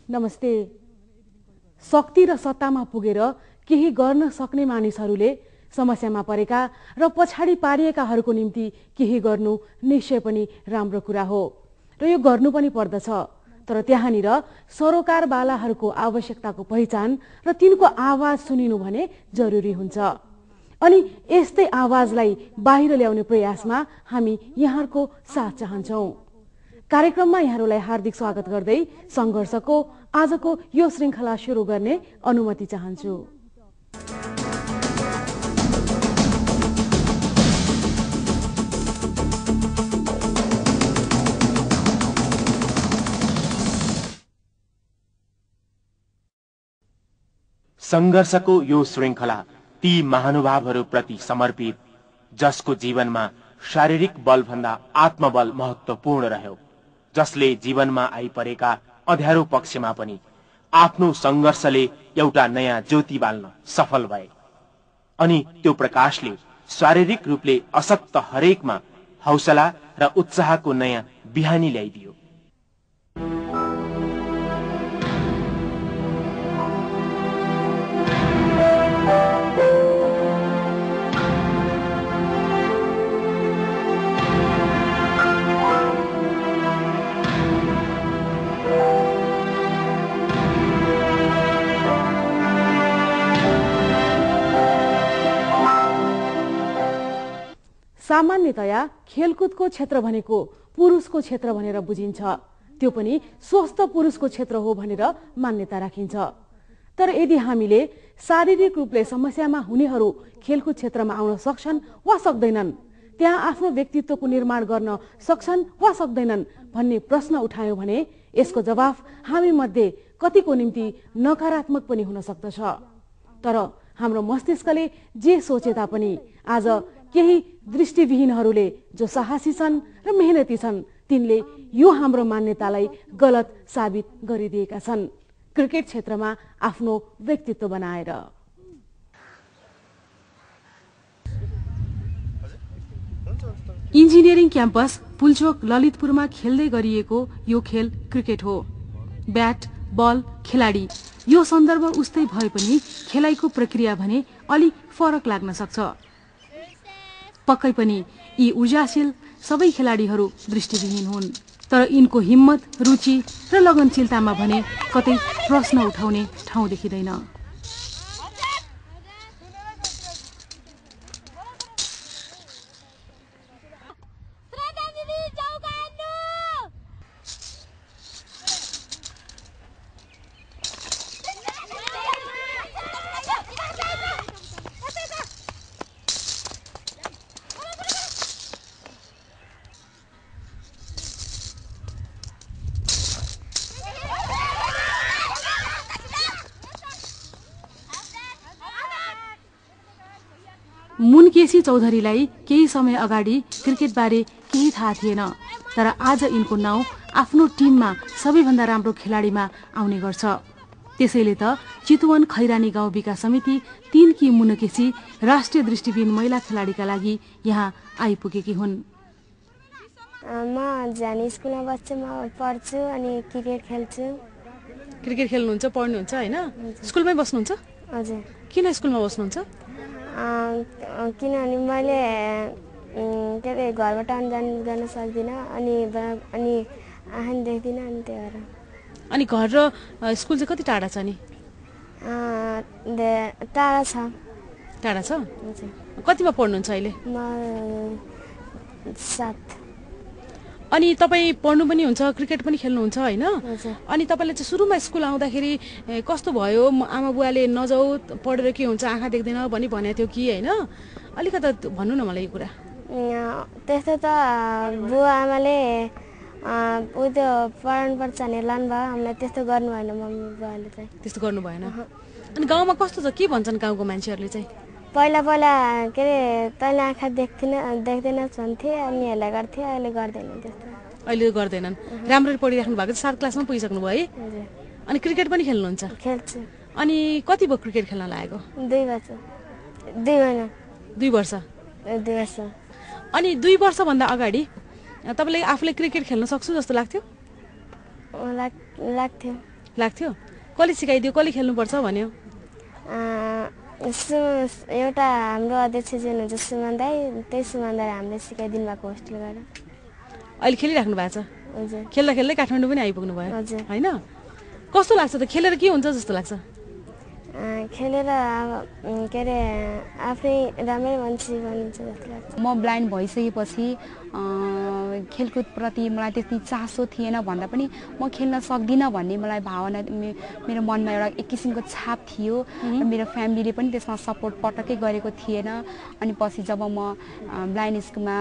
नमस्ते। शक्ति र सत्तामा पुगेर केही गर्न सक्ने मानिसहरूले समस्यामा परेका र पछाडि पारिएकाहरूको निम्ति केही गर्नु निश्चय पनि राम्रो कुरा हो र यो गर्नु पनि पर्दछ। तर त्यहाँनिर सरोकारवालाहरूको आवश्यकताको पहिचान र तिनको आवाज सुनिनु भने जरुरी हुन्छ। अनि यस्तै आवाजलाई बाहिर ल्याउने प्रयासमा हामी यहाँहरूको साथ चाहन्छौँ। कार्यक्रममा यहाँहरूलाई हार्दिक स्वागत गर्दै संघर्षको आजको यो श्रृंखला सुरु गर्ने अनुमति चाहन्छु। संघर्षको यो श्रृंखला ती महानुभावहरूप्रति समर्पित जसको जीवनमा शारीरिक बलभन्दा आत्मबल महत्त्वपूर्ण रह्यो, जसले जीवनमा आइपरेका अँध्यारो पक्षमा पनि आफ्नो संघर्षले एउटा नयाँ ज्योति बाल्न सफल भए अनि त्यो प्रकाशले शारीरिक रूपले अशक्त हरेकमा हौसला र उत्साहको नयाँ बिहानी ल्याइदियो। सामान्यतया खेलकुदको क्षेत्र भनेको पुरुषको क्षेत्र भनेर बुझिन्छ, त्यो पनि स्वस्थ पुरुषको क्षेत्र हो भनेर मान्यता राखिन्छ। तर यदि हामीले शारीरिक रूपले समस्यामा हुनेहरू खेलकुद क्षेत्रमा आउन सक्छन् वा सक्दैनन्, त्यहाँ आफ्नो व्यक्तित्वको निर्माण गर्न सक्छन् वा सक्दैनन् भन्ने प्रश्न उठायौं भने यसको जवाफ हामी मध्ये कतिको निम्ति नकारात्मक पनि हुन सक्दछ। तर हाम्रो मस्तिष्कले जे सोचे तापनि आज केही दृष्टिविहीनहरूले जो साहसी छन् र मेहनती छन् तिनले यो हाम्रो मान्यतालाई गलत साबित गरिदिएका छन्, क्रिकेट क्षेत्रमा आफ्नो व्यक्तित्व बनाएर। इन्जिनियरिङ क्याम्पस पुलचोक ललितपुरमा खेल्दै गरिएको यो खेल क्रिकेट हो। ब्याट, बल, खेलाडी यो सन्दर्भ उस्तै भए पनि खेलाइको प्रक्रिया भने अलि फरक लाग्न सक्छ। पक्कै पनि यी ऊर्जाशील सबै खेलाडीहरू दृष्टिविहीन हुन्, तर यिनको हिम्मत, रुचि र लगनशीलतामा भने कतै प्रश्न उठाउने ठाउँ देखिँदैन। मुनकेसी चौधरीलाई केही समय अगाडि क्रिकेटबारे केही थाहा थिएन, तर आज यिनको नाउँ आफ्नो टिममा सबैभन्दा राम्रो खेलाडीमा आउने गर्छ। त्यसैले त चितवन खैरानी गाउँ विकास समिति 3 की मुनकेसी राष्ट्रिय दृष्टिविहीन महिला खेलाडीका लागि यहाँ आइपुगेकी हुन्। म जानी स्कुलमा बस्छु, म पढ्छु अनि क्रिकेट खेल्छु। क्रिकेट खेल्नुहुन्छ, पढ्नुहुन्छ हैन? स्कुलमै बस्नुहुन्छ? हजुर। किन स्कुलमा बस्नुहुन्छ? किनभने मैले घरबाट जान गर्न सक्दिनँ अनि आँखा देख्दिनँ अनि त्यही भएर। अनि घर र स्कुल चाहिँ कति टाढा छ नि? टाढा छ। टाढा छ? हजुर। कतिमा पढ्नुहुन्छ अहिले? म 7। अनि तपाईँ पढ्नु पनि हुन्छ, क्रिकेट पनि खेल्नुहुन्छ हैन? हजुर। अनि तपाईँले चाहिँ सुरुमा स्कुल आउँदाखेरि कस्तो भयो? आमा बुवाले नजाऊ, पढेर के हुन्छ, आँखा देख्दैन भनी भनेको थियो कि हैन? अलिकता भन्नु न मलाई यो कुरा। त्यस्तो त बुवा आमाले त्यो पढाउनुपर्छ भनेर लानुभयो, हामीलाई त्यस्तो गर्नु भएन। मम्मी बुवाले चाहिँ त्यस्तो गर्नु भएन। अनि गाउँमा कस्तो छ, के भन्छन् गाउँको मान्छेहरूले चाहिँ? पहिला के अरे तैँले आँखा देख्दैनस् भन्थे अनि हेला गर्थे, अहिले गर्दैन त्यस्तो। अहिले गर्दैनन्। राम्ररी पढिराख्नु भएको छ, 7 क्लासमा पुगिसक्नु भयो है? अनि क्रिकेट पनि खेल्नुहुन्छ? खेल्छु। अनि कति भयो क्रिकेट खेल्न लागेको? 2 वर्ष। 2 महिना। 2 वर्ष। 2 वर्ष। अनि 2 वर्षभन्दा अगाडि तपाईँले आफूले क्रिकेट खेल्न सक्छु जस्तो लाग्थ्यो? लाग्थ्यो। लाग्थ्यो? कसले सिकाइदियो, कसले खेल्नुपर्छ भन्यो? एउटा हाम्रो अध्यक्षजी हुनुहुन्छ सुमन दाई, त्यही सुमन दाई हामीले सिकाइदिनु भएको होस्टेल गएर। अहिले खेलिराख्नु भएको छ? हजुर। खेल्दा खेल्दै काठमाडौँ पनि आइपुग्नु भयो होइन? कस्तो लाग्छ त? खेलेर के हुन्छ जस्तो लाग्छ? खेलेर अब के अरे आफै राम्रै मान्छे बनिन्छ जस्तो लाग्छ। म ब्लाइन्ड भइसकेपछि खेलकुदप्रति मलाई त्यति चासो थिएन भन्दा पनि म खेल्न सक्दिनँ भन्ने मलाई भावना मेरो मनमा एउटा एक किसिमको छाप थियो र मेरो फ्यामिलीले पनि त्यसमा सपोर्ट पटक्कै गरेको थिएन। अनि पछि जब म ब्लाइन्ड स्कुलमा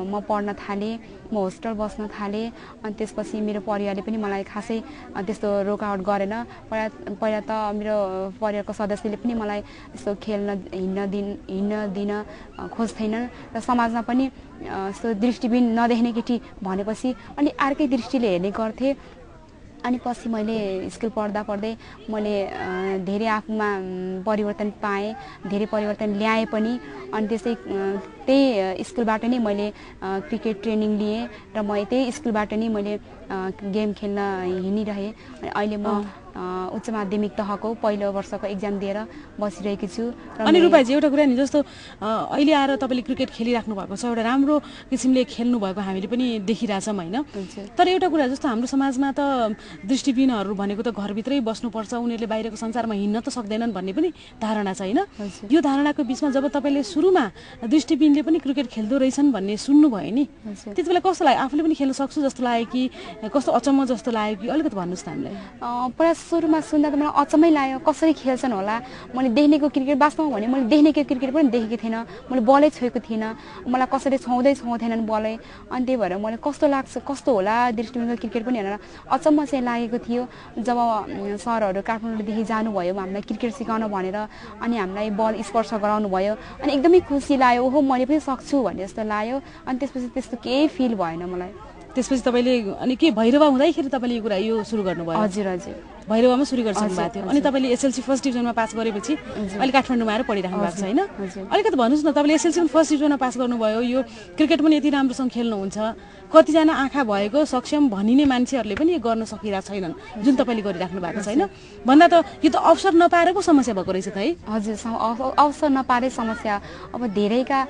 म पढ्न थालेँ, म होस्टेल बस्न थालेँ, अनि त्यसपछि मेरो परिवारले पनि मलाई खासै त्यस्तो रोकआउट गरेन। पहिला त मेरो परिवारको सदस्यले पनि मलाई यस्तो खेल्न हिँड्न दिन खोज्थेनन् र समाजमा पनि यस्तो दृष्टिबिन नदेख्ने केटी भनेपछि अनि अर्कै दृष्टिले हेर्ने गर्थे। अनि पछि मैले स्कुल पढ्दा पढ्दै मैले धेरै आफूमा परिवर्तन पाएँ, धेरै परिवर्तन ल्याएँ पनि। अनि त्यसै त्यही स्कुलबाट नै मैले क्रिकेट ट्रेनिङ लिएँ र म त्यही स्कुलबाट नै मैले गेम खेल्न हिँडिरहेँ। अहिले म उच्च माध्यमिक तहको पहिलो वर्षको एक्जाम दिएर बसिरहेकी छु। अनि रूपाजी एउटा कुरा नि, जस्तो अहिले आएर तपाईँले क्रिकेट खेलिराख्नु भएको छ, एउटा राम्रो किसिमले खेल्नु भएको हामीले पनि देखिरहेछौँ होइन? तर एउटा कुरा, जस्तो हाम्रो समाजमा त दृष्टिबिनहरू भनेको त घरभित्रै बस्नुपर्छ, उनीहरूले बाहिरको संसारमा हिँड्न त सक्दैनन् भन्ने पनि धारणा छ होइन? यो धारणाको बिचमा जब तपाईँले सुरुमा दृष्टिबिनले पनि क्रिकेट खेल्दो रहेछन् भन्ने सुन्नुभयो नि, त्यति बेला कस्तो लाग्यो? आफूले पनि खेल्न सक्छु जस्तो लाग्यो कि कस्तो अचम्म जस्तो लाग्यो कि? अलिकति भन्नुहोस् न हामीलाई। पहिला सुरुमा सुन्दा त मलाई अचम्मै लाग्यो, कसरी खेल्छन् होला। मैले देख्नेको क्रिकेट वास्तवमा भने मैले देख्नेको क्रिकेट पनि देखेको थिएन, मैले बलै छोएको थिइनँ, मलाई कसरी छाउँदैनन् बलै। अनि त्यही भएर मलाई कस्तो लाग्छ, कस्तो होला दृष्टिबिनको क्रिकेट पनि भनेर अचम्म चाहिँ लागेको थियो। जब सरहरू काठमाडौँदेखि जानुभयो हामीलाई क्रिकेट सिकाउन भनेर, अनि हामीलाई बल स्पर्श गराउनु भयो, अनि एकदमै खुसी लाग्यो, ओहो मैले पनि सक्छु भन्ने जस्तो लाग्यो। अनि त्यसपछि त्यस्तो केही फिल भएन मलाई। त्यसपछि तपाईँले अनि के भैरवा हुँदाखेरि तपाईँले यो कुरा यो सुरु गर्नुभयो? हजुर हजुर, भैरवामा सुरु गरिसक्नु भएको थियो। अनि तपाईँले एसएलसी फर्स्ट डिभिजनमा पास गरेपछि अहिले काठमाडौँमा आएर पढिराख्नु भएको छ होइन? अलिकति भन्नुहोस् न, तपाईँले एसएलसी पनि फर्स्ट डिभिजनमा पास गर्नुभयो, यो क्रिकेट पनि यति राम्रोसँग खेल्नुहुन्छ, कतिजना आँखा भएको सक्षम भनिने मान्छेहरूले पनि यो गर्न सकिरहेको छैनन् जुन तपाईँले गरिराख्नु भएको छैन भन्दा त यो त अवसर नपाएर पो समस्या भएको रहेछ त है? हजुर, अवसर नपारे समस्या। अब धेरैका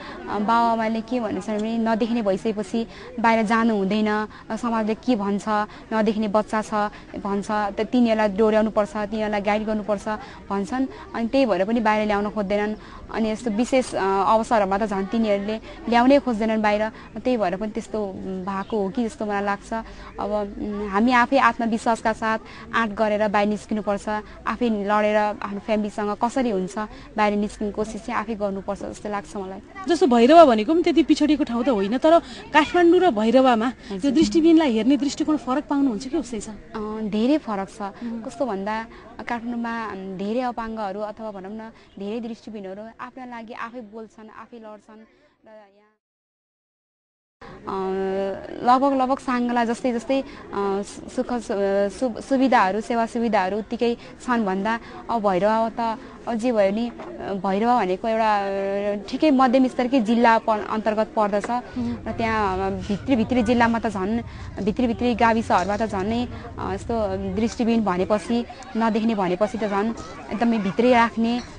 बाबाआमाले के भन्छ भने नदेख्ने भइसकेपछि बाहिर जानु हुँदैन, समाजले के भन्छ, नदेख्ने बच्चा छ भन्छ, त तिनीहरूलाई डोर्याउनुपर्छ, तिनीहरूलाई गाइड गर्नुपर्छ भन्छन्। अनि त्यही भएर पनि बाहिर ल्याउन खोज्दैनन्। अनि यस्तो विशेष अवसरहरूमा त झन् तिनीहरूले ल्याउनै खोज्दैनन् बाहिर। त्यही भएर पनि त्यस्तो भएको हो कि जस्तो मलाई लाग्छ। अब हामी आफै आत्मविश्वासका साथ आँट गरेर बाहिर निस्किनुपर्छ, आफै लडेर आफ्नो फ्यामिलीसँग कसरी हुन्छ बाहिर निस्किने कोसिस चाहिँ आफै गर्नुपर्छ जस्तो लाग्छ मलाई। जस्तो भैरवा भनेको पनि त्यति पिछडिएको ठाउँ त होइन, तर काठमाडौँ र भैरवामा त्यो दृष्टिबिनलाई हेर्ने दृष्टिकोण फरक पाउनुहुन्छ कि उस्तै छ? धेरै फरक छ। कस्तो भन्दा काठमाडौँमा धेरै अपाङ्गहरू अथवा भनौँ न धेरै दृष्टिबिनहरू आफ्ना लागि आफै बोल्छन्, आफै लड्छन् र लगभग साङ्गला जस्तै सुख सुविधाहरू सेवा सुविधाहरू उत्तिकै छन् भन्दा अब भैरवा त जे भयो नि, भैरवा भनेको एउटा ठिकै मध्यम स्तरकै जिल्ला अन्तर्गत पर्दछ र त्यहाँ भित्री जिल्लामा त झन् भित्री गाविसहरूमा त झन् नै यस्तो दृष्टिबिन भनेपछि नदेख्ने भनेपछि त झन् एकदमै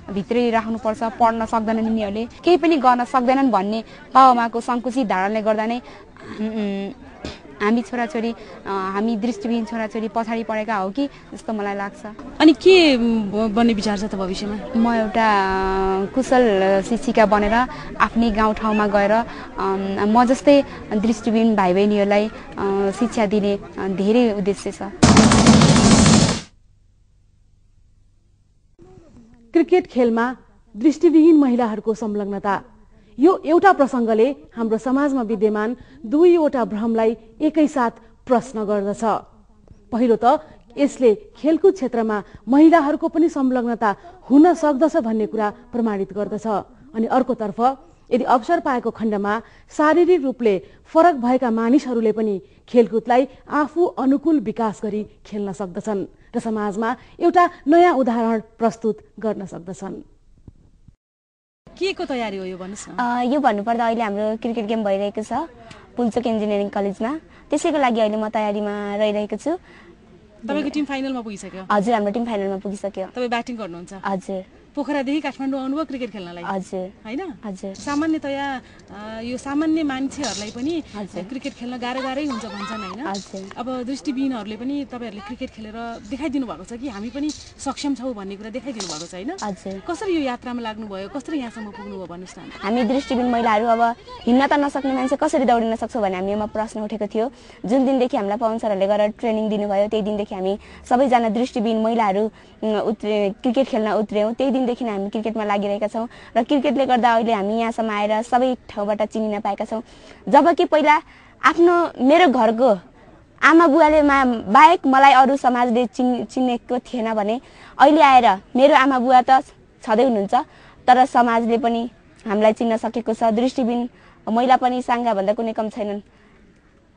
भित्रै राख्नुपर्छ, पढ्न सक्दैनन् यिनीहरूले, केही पनि गर्न सक्दैनन् भन्ने बाबाआमाको सङ्कुचित धारणाले गर्दा नै हामी दृष्टिबिन छोराछोरी पछाडि परेका हो कि जस्तो मलाई लाग्छ। अनि के बन्ने विचार छ त भविष्यमा? म एउटा कुशल शिक्षिका बनेर आफ्नै गाउँठाउँमा गएर म जस्तै दृष्टिबिन भाइ बहिनीहरूलाई शिक्षा दिने धेरै उद्देश्य छ। क्रिकेट खेलमा दृष्टिविहीन महिलाहरूको संलग्नता, यो एउटा प्रसङ्गले हाम्रो समाजमा विद्यमान दुईवटा भ्रमलाई एकैसाथ प्रश्न गर्दछ। पहिलो त यसले खेलकुद क्षेत्रमा महिलाहरूको पनि संलग्नता हुन सक्दछ भन्ने कुरा प्रमाणित गर्दछ, अनि अर्कोतर्फ यदि अवसर पाएको खण्डमा शारीरिक रूपले फरक भएका मानिसहरूले पनि खेलकुदलाई आफू अनुकूल विकास गरी खेल्न सक्दछन् र समाजमा एउटा नयाँ उदाहरण प्रस्तुत गर्न सक्दछन्। के को तयारी हो यो भन्नुस् न? यो भन्नुपर्दा अहिले हाम्रो क्रिकेट गेम भइरहेको छ पुल्चोक इन्जिनियरिङ कलेजमा, त्यसैको लागि अहिले म तयारीमा रहिरहेको छु। तपाईको टिम फाइनलमा पुगिसक्यो? हजुर, हाम्रो टिम फाइनलमा पुगिसक्यो। तपाई ब्याटिङ गर्नुहुन्छ? हजुर। पोखरादेखि काठमाडौँ आउनुभयो क्रिकेट खेल्नलाई? हजुर। हैन? हजुर। सामान्यतया यो सामान्य मान्छेहरूलाई पनि क्रिकेट खेल्न गाह्रै हुन्छ भन्छन् हैन? अब दृष्टिविहीनहरूले पनि तपाईहरुले क्रिकेट खेलेर देखाइदिनु भएको छ कि हामी पनि सक्षम छौं भन्ने कुरा देखाइदिनु भएको छ हैन? कसरी यो यात्रामा लाग्नु भयो? कसरी यहाँसम्म पुग्नु भयो भन्नुस् न? हामी दृष्टिविहीन महिलाहरू अब हिँड्न त नसक्ने मान्छे कसरी दौडिन सक्छौ भन्ने हामीमा प्रश्न उठेको थियो। जुन दिनदेखि हामीलाई पवन सरहरूले गरेर ट्रेनिङ दिनुभयो त्यही दिनदेखि हामी सबैजना दृष्टिविहीन महिलाहरू क्रिकेट खेल्न उत्रयौं। त्यही दिनदेखि हामी क्रिकेटमा लागिरहेका छौं र क्रिकेटले गर्दा अहिले हामी यहाँसम्म आएर सबै ठाउँबाट चिनिन पाएका छौं। जबकि पहिला मेरो घरको आमा बुवाले बाहेक मलाई अरू समाजले चिनेको थिएन भने अहिले आएर मेरो आमा बुवा त छँदै हुनुहुन्छ, तर समाजले पनि हामीलाई चिन्न सकेको छ। दृष्टिविहीन महिला पनि साङ्गा भन्दा कुनै कम छैनन्।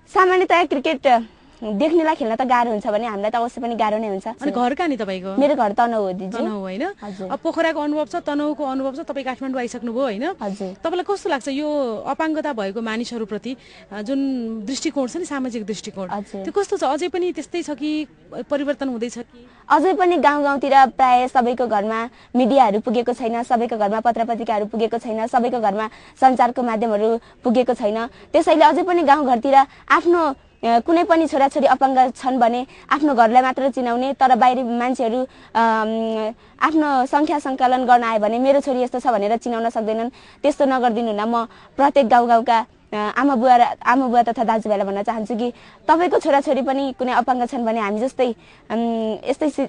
सामान्यतया क्रिकेट देख्नेलाई खेल्न त गाह्रो हुन्छ भने हामीलाई त अवश्य पनि गाह्रो नै हुन्छ। अनि घर कहाँ नि तपाईको? मेरो घर तनहु हो दिदी। तनहु हैन? अब पोखराको अनुभव छ, तनहुको अनुभव छ, तपाई काठमाडौँ आइसक्नु भयो हैन? हजुर। तपाईलाई कस्तो लाग्छ यो अपाङ्गता भएको मानिसहरुप्रति जुन दृष्टिकोण छ नि, सामाजिक दृष्टिकोण, त्यो कस्तो छ? अझै पनि त्यस्तै छ कि परिवर्तन हुँदै छ कि? अझै पनि गाउँ-गाउँतिर प्राय सबैको घरमा मिडियाहरू पुगेको छैन, सबैको घरमा पत्रपत्रिकाहरू पुगेको छैन, सबैको घरमा सञ्चारको माध्यमहरू पुगेको छैन। त्यसैले अझै पनि गाउँघरतिर आफ्नो कुनै पनि छोराछोरी अपाङ्ग छन् भने आफ्नो घरलाई मात्र चिनाउने, तर बाहिरी मान्छेहरू आफ्नो संख्या सङ्कलन गर्न आयो भने मेरो छोरी यस्तो छ भनेर चिनाउन सक्दैनन्। त्यस्तो नगर्दिनु न। म प्रत्येक गाउँका आमा बुवा तथा दाजुभाइलाई भन्न चाहन्छु कि तपाईको छोराछोरी पनि कुनै अपाङ्ग छन् भने हामी जस्तै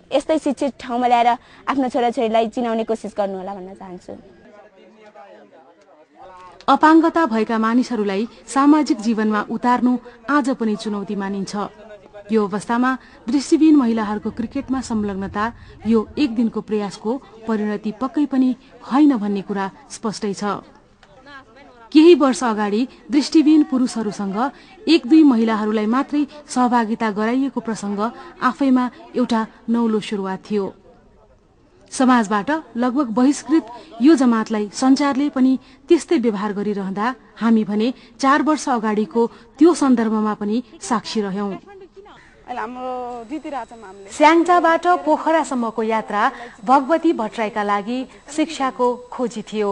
यस्तै शिक्षित ठाउँमा ल्याएर आफ्नो छोराछोरीलाई चिनाउने कोसिस गर्नु होला भन्न चाहन्छु। अपाङ्गता भएका मानिसहरूलाई सामाजिक जीवनमा उतार्नु आज पनि चुनौती मानिन्छ। यो अवस्थामा दृष्टिविहीन महिलाहरूको क्रिकेटमा संलग्नता यो एक दिनको प्रयासको परिणति पक्कै पनि होइन भन्ने कुरा स्पष्टै छ। केही वर्ष अगाडि दृष्टिविहीन पुरुषहरूसँग 1-2 महिलाहरूलाई मात्रै सहभागिता गराइएको प्रसंग आफैमा एउटा नौलो सुरुवात थियो। समाजबाट लगभग बहिष्कृत यो जमातलाई सञ्चारले पनि त्यस्तै व्यवहार गरिरहँदा हामी भने 4 वर्ष अगाडिको त्यो सन्दर्भमा पनि साक्षी रह्यौं। स्याङ्जाबाट पोखरासम्मको यात्रा भगवती भट्टराईका लागि शिक्षाको खोजी थियो।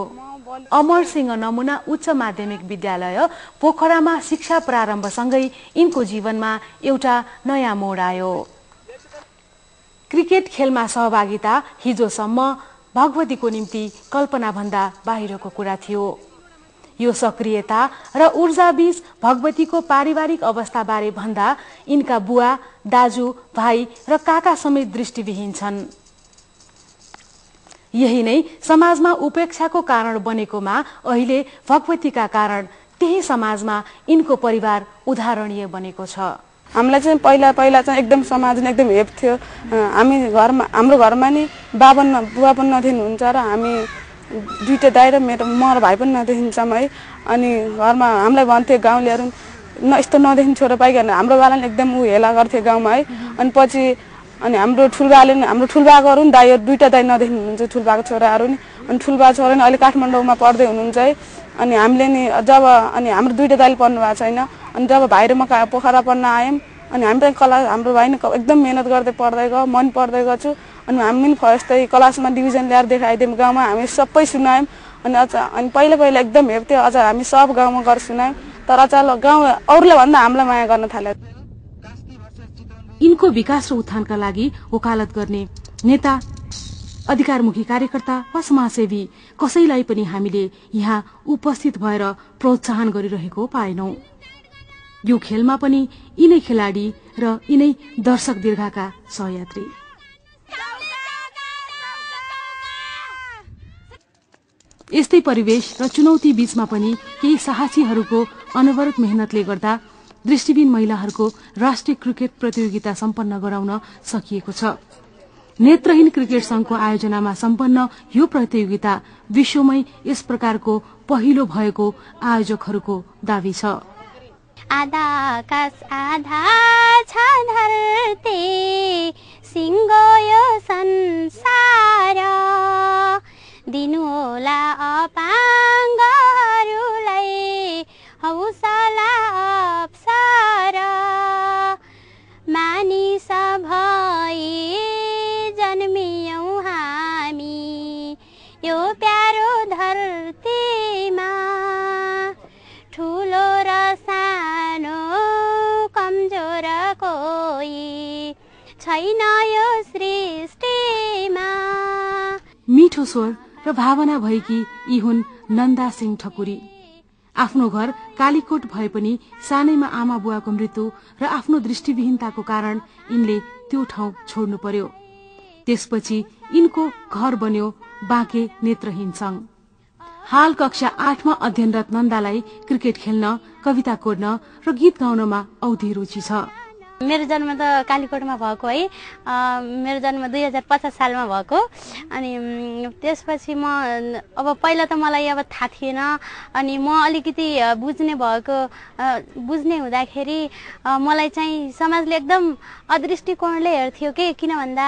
अमर सिंह नमुना उच्च माध्यमिक विद्यालय पोखरामा शिक्षा प्रारम्भसँगै यिनको जीवनमा एउटा नयाँ मोड आयो। क्रिकेट खेलमा सहभागिता हिजोसम्म भगवतीको निम्ति कल्पना भन्दा बाहिरको कुरा थियो। यो सक्रियता र ऊर्जा बीच भगवतीको पारिवारिक अवस्थाबारे भन्दा यिनका बुवा, दाजु, भाइ र काका समेत दृष्टिविहीन छन्। यही नै समाजमा उपेक्षाको कारण बनेकोमा अहिले भगवतीका कारण त्यही समाजमा यिनको परिवार उदाहरणीय बनेको छ। हामीलाई चाहिँ पहिला चाहिँ एकदम समाज नै एकदम हेप थियो। हाम्रो घरमा नि बुवा पनि नदेखिनुहुन्छ र हामी दुईटा दाइ र म र भाइ पनि नदेखिन्छौँ है। अनि घरमा हामीलाई भन्थे गाउँलेहरू यस्तो नदेखिने छोरा पाइकन हाम्रो बालाले एकदम हेला गर्थे गाउँमा है। अनि पछि हाम्रो ठुलबाको नि दाइहरू दुईटा दाइ नदेखिनुहुन्छ, ठुलबाको छोराहरू नि। अनि ठुलबा छोरा नि अहिले काठमाडौँमा पढ्दै हुनुहुन्छ है। अनि हामीले नि हाम्रो दुईटा दाइले पढ्नु भएको छैन। अनि जब भाइ र म पोखरा पढ्न आयौँ अनि हामी पनि हाम्रो भाइ नि एकदम मेहनत गर्दै पढ्दै गयो, म पनि पढ्दै गएको छु। अनि हामी पनि फर्स्ट क्लासमा डिभिजन ल्याएर देखाइदियौँ गाउँमा, हामी सबै सुनायौँ। अनि पहिला एकदम हेप थियो, अझ हामी सब गाउँमा गएर सुनायौँ। तर अचानक गाउँ अरूले भन्दा हामीलाई माया गर्न थाल्यो। यिनको विकास र उत्थानका लागि वकालत गर्ने नेता, अधिकारमुखी कार्यकर्ता वा समाजसेवी कसैलाई पनि हामीले यहाँ उपस्थित भएर प्रोत्साहन गरिरहेको पाएनौं। यो खेलमा पनि यिनै खेलाडी र यिनै दर्शक दीर्घका सहयात्री। यस्तै परिवेश र चुनौती बीचमा पनि केही साहसीहरूको अनवरत मेहनतले गर्दा दृष्टिविहीन महिलाहरूको राष्ट्रिय क्रिकेट प्रतियोगिता सम्पन्न गराउन सकिएको छ। नेत्रहीन क्रिकेट संघको आयोजनामा सम्पन्न यो प्रतियोगिता विश्वमै यस प्रकारको पहिलो भएको आयोजकहरूको दावी छ। आधा आकाश आधा छ धरती सिंगो यो संसार दिनु होला अपाङ्गहरूलाई हौसला अवसर मानिस छैन यो सृष्टिमा। मिठो स्वर र भावना भएकी यी हुन् नन्दा सिंह ठकुरी। आफ्नो घर कालीकोट भए पनि सानैमा आमा बुवाको मृत्यु र आफ्नो दृष्टिविहीनताको कारण यिनले त्यो ठाउँ छोड्नु पर्यो। त्यसपछि यिनको घर बन्यो बाँके नेत्रहीन संघ। हाल कक्षा 8मा अध्ययनरत नन्दालाई क्रिकेट खेल्न, कविता कोर्न र गीत गाउनमा औधी रुचि छ। मेरो जन्म त कालीकोटमा भएको है। मेरो जन्म 2050 सालमा भएको। अनि त्यसपछि म अब पहिला त मलाई अब थाहा थिएन। अनि म अलिकति बुझ्ने हुँदाखेरि मलाई चाहिँ समाजले एकदम अदृष्टिकोणले हेर्थ्यो कि, किन भन्दा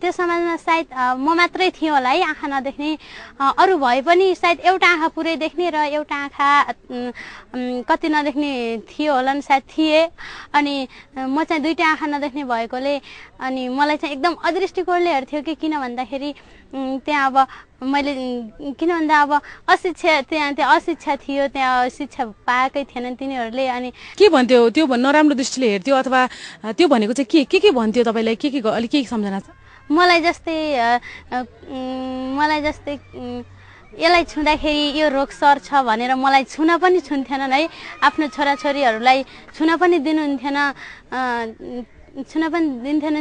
त्यो समाजमा सायद म मात्रै थिएँ होला है आँखा नदेख्ने। अरू भए पनि सायद एउटा आँखा पुरै देख्ने र एउटा आँखा कति नदेख्ने थियो होला नि, सायद थिए। अनि म चाहिँ दुईटा आँखा नदेख्ने भएकोले अनि मलाई चाहिँ एकदम अदृष्टिकोणले हेर्थ्यो कि, किन भन्दाखेरि त्यहाँ अब मैले किन भन्दा अब त्यहाँ अशिक्षा थियो, त्यहाँ शिक्षा पाएकै थिएन तिनीहरूले। अनि के भन्थ्यो त्यो नराम्रो दृष्टिले हेर्थ्यो अथवा त्यो भनेको चाहिँ के भन्थ्यो तपाईलाई? के अलिक के सम्झना छ? मलाई जस्तै यसलाई छुँदाखेरि यो रोग सर्छ भनेर मलाई छुन पनि छुन्थेनन् है। आफ्नो छोराछोरीहरूलाई छुन पनि दिन्थेनन्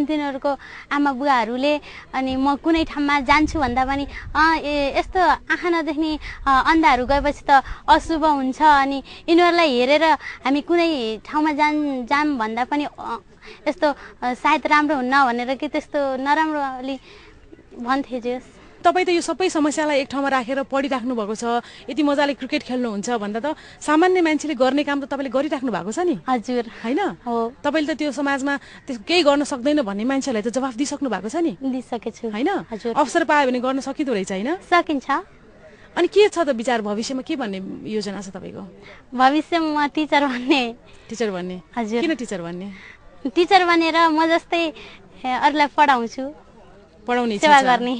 तिनीहरूको आमा बुवाहरूले। अनि म कुनै ठाउँमा जान्छु भन्दा पनि यस्तो आँखा नदेख्ने अन्धाहरू गएपछि त अशुभ हुन्छ, अनि यिनीहरूलाई हेरेर हामी कुनै ठाउँमा जाम भन्दा पनि यस्तो सायद राम्रो हुन्न भनेर कि त्यस्तो नराम्रो अलि भन्थे। जे तपाईँ त यो सबै समस्यालाई एक ठाउँमा राखेर पढिराख्नु भएको छ, यति मजाले क्रिकेट खेल्नुहुन्छ भन्दा त सामान्य मान्छेले गर्ने काम त तपाईँले गरिराख्नु भएको छ नि। हजुर हैन? हो। तपाईँले त त्यो समाजमा केही गर्न सक्दैन भन्ने मान्छेलाई त जवाफ दिइसक्नु भएको छ नि। दिइसकेछु हैन? अवसर पायो भने गर्न सकिँदो रहेछ हैन? सकिन्छ। अनि के छ त विचार भविष्यमा के भन्ने योजना छ तपाईँको? भविष्यमा टिचर बन्ने। टिचर बन्ने? हजुर। किन टिचर बन्ने? टिचर बनेर म जस्तै अरूलाई पढाउँछु, पढाउने सेवा गर्ने।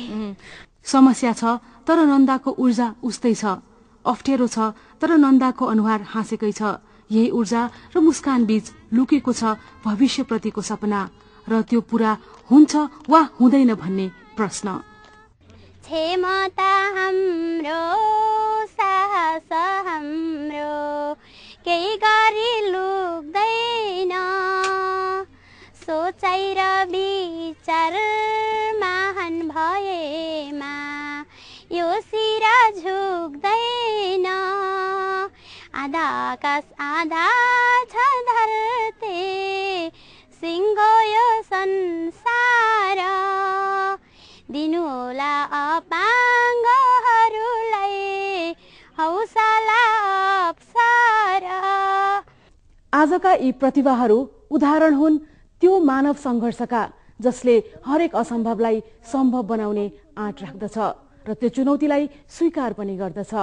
समस्या छ तर नन्दाको ऊर्जा उस्तै छ। अप्ठ्यारो छ तर नन्दाको अनुहार हाँसेकै छ। यही ऊर्जा र मुस्कान बीच लुकेको छ भविष्यप्रतिको सपना, र त्यो पूरा हुन्छ वा हुँदैन भन्ने प्रश्न। क्षमता हाम्रो, साहस हाम्रो, केही गरी लुक्दैन। सोचाइ र विचार महान भएमा यो सिरा झुक्दैन। आधा आकाश आधा छ धरती, सिङ्गो यो संसार। दिनु होला अपाङ्गहरूलाई हौसला अवसर। आजका यी प्रतिभाहरू उदाहरण हुन् त्यो मानव संघर्षका जसले हरेक असम्भवलाई सम्भव बनाउने आँट राख्दछ र त्यो चुनौतीलाई स्वीकार पनि गर्दछ।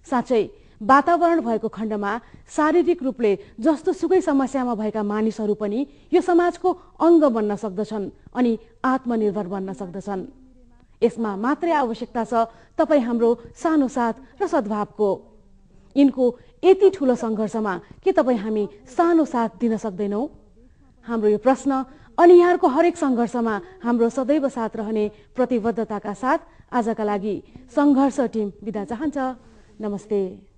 साँच्चै वातावरण भएको खण्डमा शारीरिक रूपले जस्तो सुकै समस्यामा भएका मानिसहरू पनि यो समाजको अङ्ग बन्न सक्दछन् अनि आत्मनिर्भर बन्न सक्दछन्। यसमा मात्रै आवश्यकता छ तपाईँ हाम्रो सानो साथ र सद्भावको। यिनको यति ठूलो संघर्षमा के तपाईँ हामी सानो साथ दिन सक्दैनौ? हाम्रो यो प्रश्न अनि यहाँको हरेक संघर्षमा हाम्रो सदैव साथ रहने प्रतिबद्धताका साथ आजका लागि संघर्ष टिम बिदा चाहन्छ। नमस्ते।